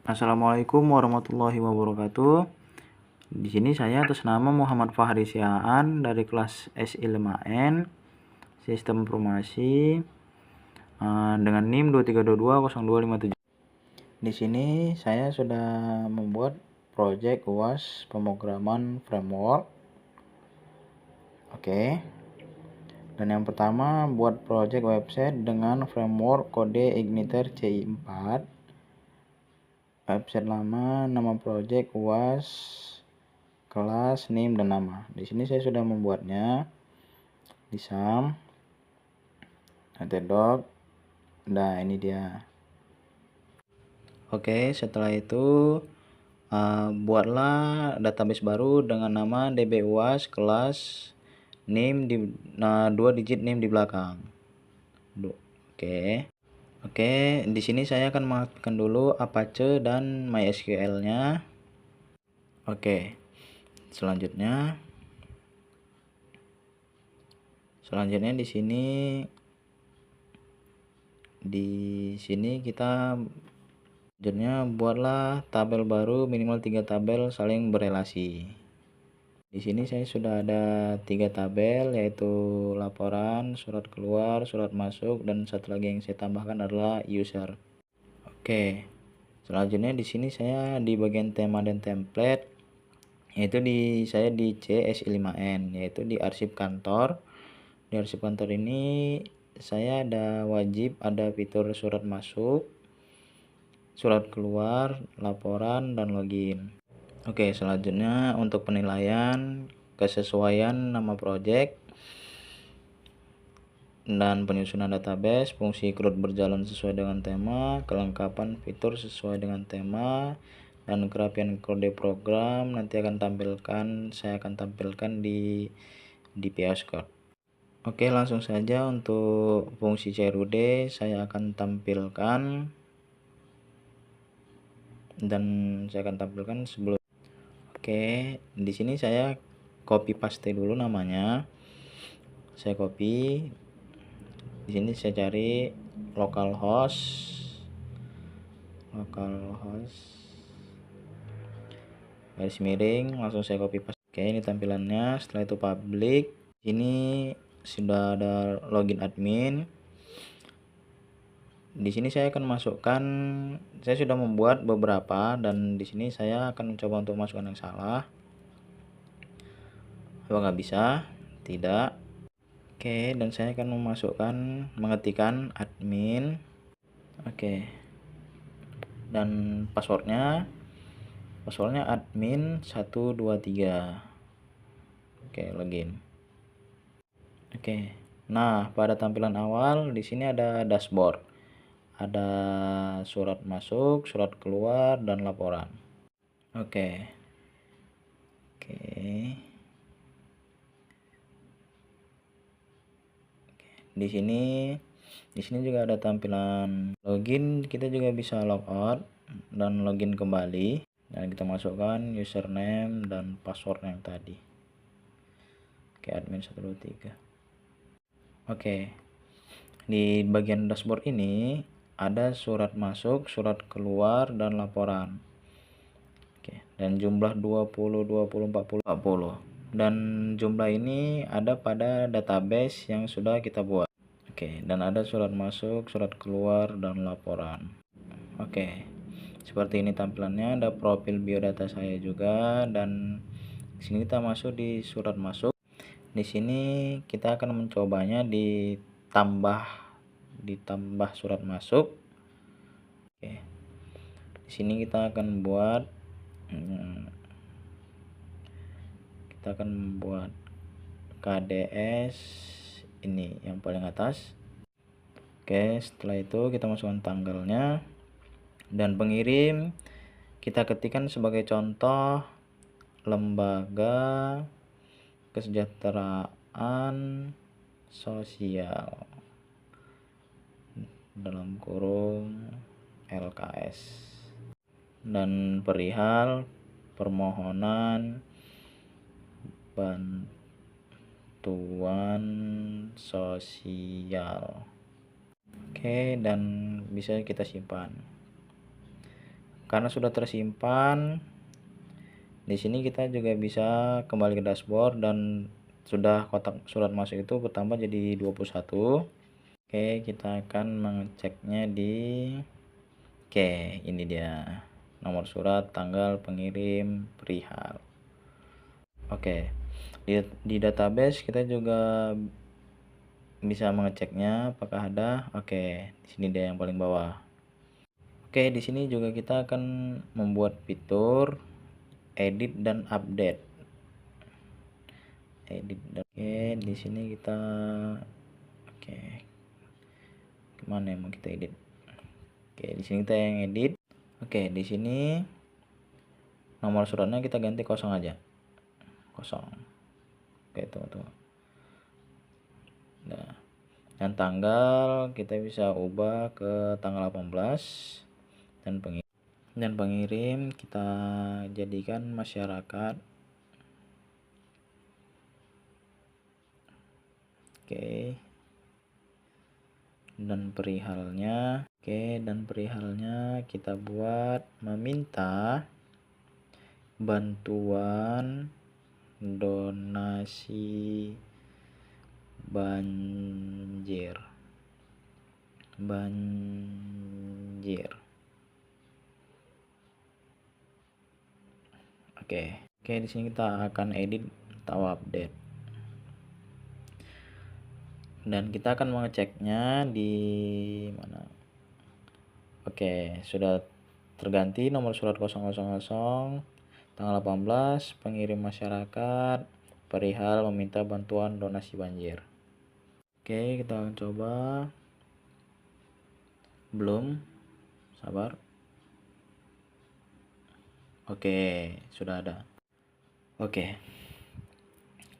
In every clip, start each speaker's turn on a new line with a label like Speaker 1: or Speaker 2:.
Speaker 1: Assalamualaikum warahmatullahi wabarakatuh. Di sini saya atas nama Muhammad Fahri Siaan dari kelas SI5N Sistem Informasi dengan NIM 23220257. Di sini saya sudah membuat project UAS pemrograman framework. Oke. Dan yang pertama buat project website dengan framework kode Igniter CI4. Website lama, nama project, UAS, kelas, NIM, dan nama. Di sini saya sudah membuatnya di SAM, doc. Nah, ini dia. Oke, setelah itu buatlah database baru dengan nama dbuas kelas NIM di 2 digit NIM di belakang. Oke, di sini saya akan mengaktifkan dulu Apache dan MySQL-nya. Oke. Selanjutnya di sini kita buatlah tabel baru minimal 3 tabel saling berelasi. Di sini saya sudah ada 3 tabel, yaitu laporan, surat keluar, surat masuk, dan satu lagi yang saya tambahkan adalah user. Oke. Selanjutnya di sini saya di bagian tema dan template, yaitu saya di CSI5N, yaitu di arsip kantor. Di arsip kantor ini saya wajib ada fitur surat masuk, surat keluar, laporan, dan login. Oke, selanjutnya untuk penilaian kesesuaian nama project dan penyusunan database, fungsi CRUD berjalan sesuai dengan tema, kelengkapan fitur sesuai dengan tema, dan kerapian kode program nanti saya akan tampilkan di VS Code. Oke, langsung saja untuk fungsi CRUD saya akan tampilkan, dan saya akan tampilkan sebelum. Oke, di sini saya copy paste dulu namanya. Saya copy. Di sini saya cari localhost garis miring, langsung saya copy paste. Oke, ini tampilannya. Setelah itu public. Ini sudah ada login admin. Di sini saya akan masukkan, saya sudah membuat beberapa, dan di sini saya akan mencoba untuk masukkan yang salah. Apa nggak bisa? Tidak. Oke, dan saya akan mengetikkan admin. Oke. Dan passwordnya admin 123. Oke, login. Oke. Nah, pada tampilan awal di sini ada dashboard. Ada surat masuk, surat keluar, dan laporan. Oke. Di sini juga ada tampilan login. Kita juga bisa logout dan login kembali, dan kita masukkan username dan password yang tadi. Oke, admin 123. Oke. Di bagian dashboard ini ada surat masuk, surat keluar, dan laporan. Oke, dan jumlah 20, 20, 40, 40. Dan jumlah ini ada pada database yang sudah kita buat. Oke, dan ada surat masuk, surat keluar, dan laporan. Oke, seperti ini tampilannya. Ada profil biodata saya juga, dan di sini kita masuk di surat masuk. Di sini kita akan mencobanya ditambah surat masuk. Oke, di sini kita akan membuat KDS ini yang paling atas. Oke, setelah itu kita masukkan tanggalnya, dan pengirim kita ketikkan sebagai contoh lembaga kesejahteraan sosial dalam kurung LKS, dan perihal permohonan bantuan sosial. Oke, dan bisa kita simpan. Karena sudah tersimpan, di sini kita juga bisa kembali ke dashboard dan sudah kotak surat masuk itu bertambah jadi 21. Oke, kita akan mengeceknya di ini dia nomor surat, tanggal, pengirim, perihal. Oke, di database kita juga bisa mengeceknya apakah ada. Oke, di sini dia yang paling bawah. Oke, di sini juga kita akan membuat fitur edit dan update. Oke, di sini kita kemana yang mau kita edit? Oke, di sini kita yang edit. Oke, di sini nomor suratnya kita ganti 0 aja. 0. Oke, tunggu. Nah, dan tanggal kita bisa ubah ke tanggal 18 dan pengirim kita jadikan masyarakat. Oke. Dan perihalnya kita buat meminta bantuan donasi banjir. Oke, di sini kita akan edit atau update. Dan kita akan mengeceknya di mana? Oke, sudah terganti nomor surat 000, tanggal 18, pengirim masyarakat, perihal meminta bantuan donasi banjir. Oke, kita akan coba. Belum, sabar. Oke, sudah ada. Oke,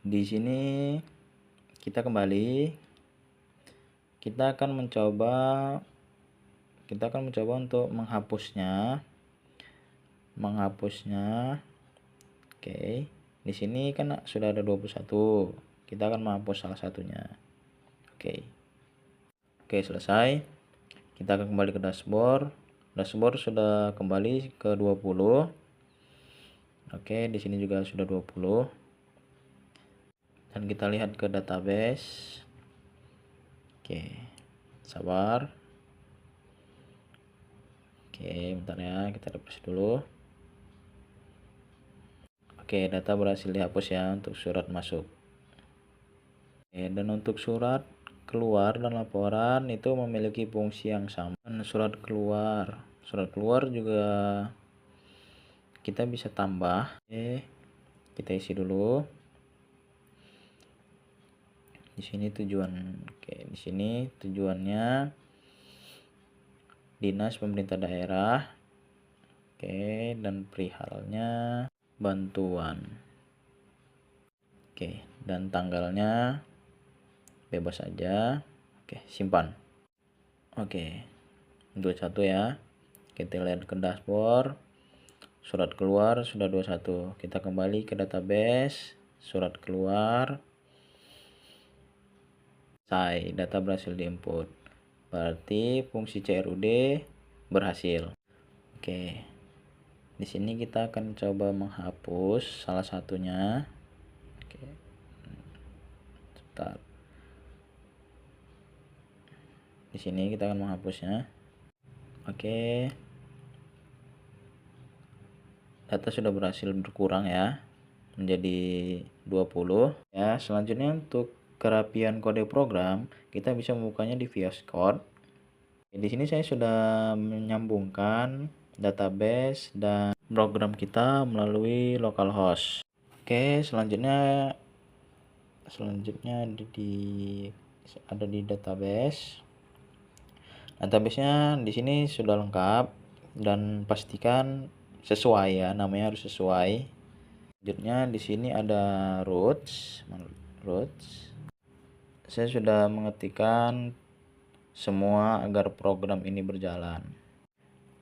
Speaker 1: di sini kita kembali. Kita akan mencoba untuk menghapusnya. Oke, di sini kan sudah ada 21. Kita akan menghapus salah satunya. Oke, selesai. Kita akan kembali ke dashboard. Dashboard sudah kembali ke 20. Oke, di sini juga sudah 20. Dan kita lihat ke database. Oke, sabar. Oke, bentar ya, kita refresh dulu. Oke, data berhasil dihapus ya untuk surat masuk. Oke, dan untuk surat keluar dan laporan itu memiliki fungsi yang sama. Dan surat keluar juga kita bisa tambah. Oke, kita isi dulu. Di sini di sini tujuannya Dinas Pemerintah Daerah. Oke, dan perihalnya bantuan. Oke, dan tanggalnya bebas saja. Oke, simpan. Oke, 21 ya. Kita lihat ke dashboard. Surat keluar sudah 21. Kita kembali ke database. Surat keluar. Data berhasil diinput. Berarti fungsi CRUD berhasil. Oke. Di sini kita akan coba menghapus salah satunya. Oke. Sebentar. Di sini kita akan menghapusnya. Oke. Data sudah berhasil berkurang ya, menjadi 20 ya. Selanjutnya untuk kerapian kode program, kita bisa membukanya di VS Code. Di sini saya sudah menyambungkan database dan program kita melalui localhost. Oke, selanjutnya ada di database. Database-nya di sini sudah lengkap dan pastikan sesuai ya, namanya harus sesuai. Selanjutnya di sini ada roots. Saya sudah mengetikkan semua agar program ini berjalan.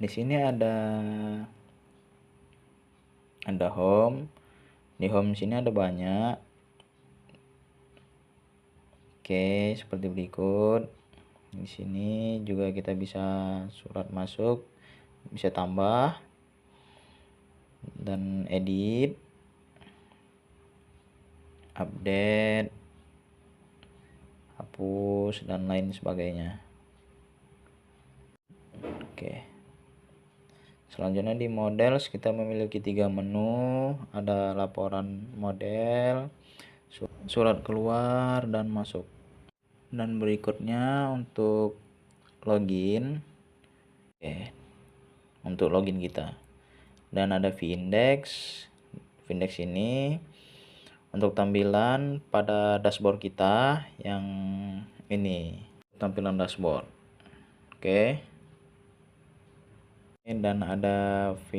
Speaker 1: Di sini ada home. Di home sini ada banyak. Oke, seperti berikut. Di sini juga kita bisa surat masuk, bisa tambah. dan edit, update, hapus, dan lain sebagainya. Oke, selanjutnya di models kita memiliki 3 menu, ada laporan model, surat keluar, dan masuk. Dan berikutnya untuk login, untuk login kita, dan ada v-index ini untuk tampilan pada dashboard kita yang ini, tampilan dashboard. Oke. Dan ada v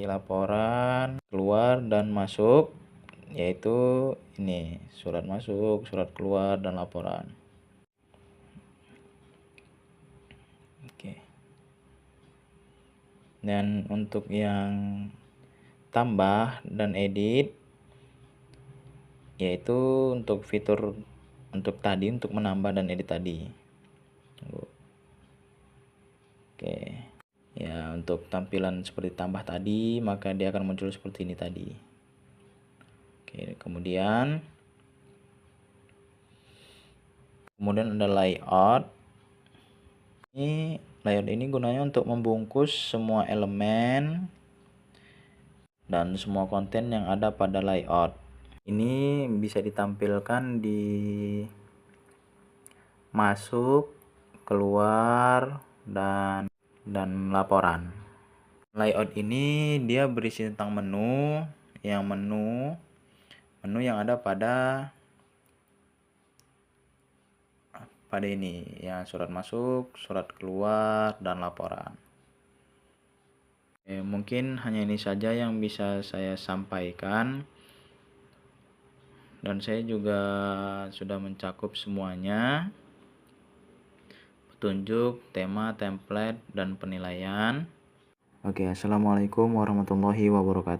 Speaker 1: laporan keluar dan masuk, yaitu ini surat masuk, surat keluar, dan laporan. Oke. Dan untuk yang tambah dan edit, yaitu untuk fitur untuk menambah dan edit tadi. Oke. Ya, untuk tampilan seperti tambah tadi, maka dia akan muncul seperti ini tadi. Oke, kemudian ada layout. Layout ini gunanya untuk membungkus semua elemen dan semua konten yang ada pada layout. Ini bisa ditampilkan di masuk, keluar, dan laporan. Layout ini dia berisi tentang menu yang ada pada ini ya, surat masuk, surat keluar, dan laporan. Mungkin hanya ini saja yang bisa saya sampaikan, dan saya juga sudah mencakup semuanya: petunjuk, tema, template, dan penilaian. Oke, assalamualaikum warahmatullahi wabarakatuh.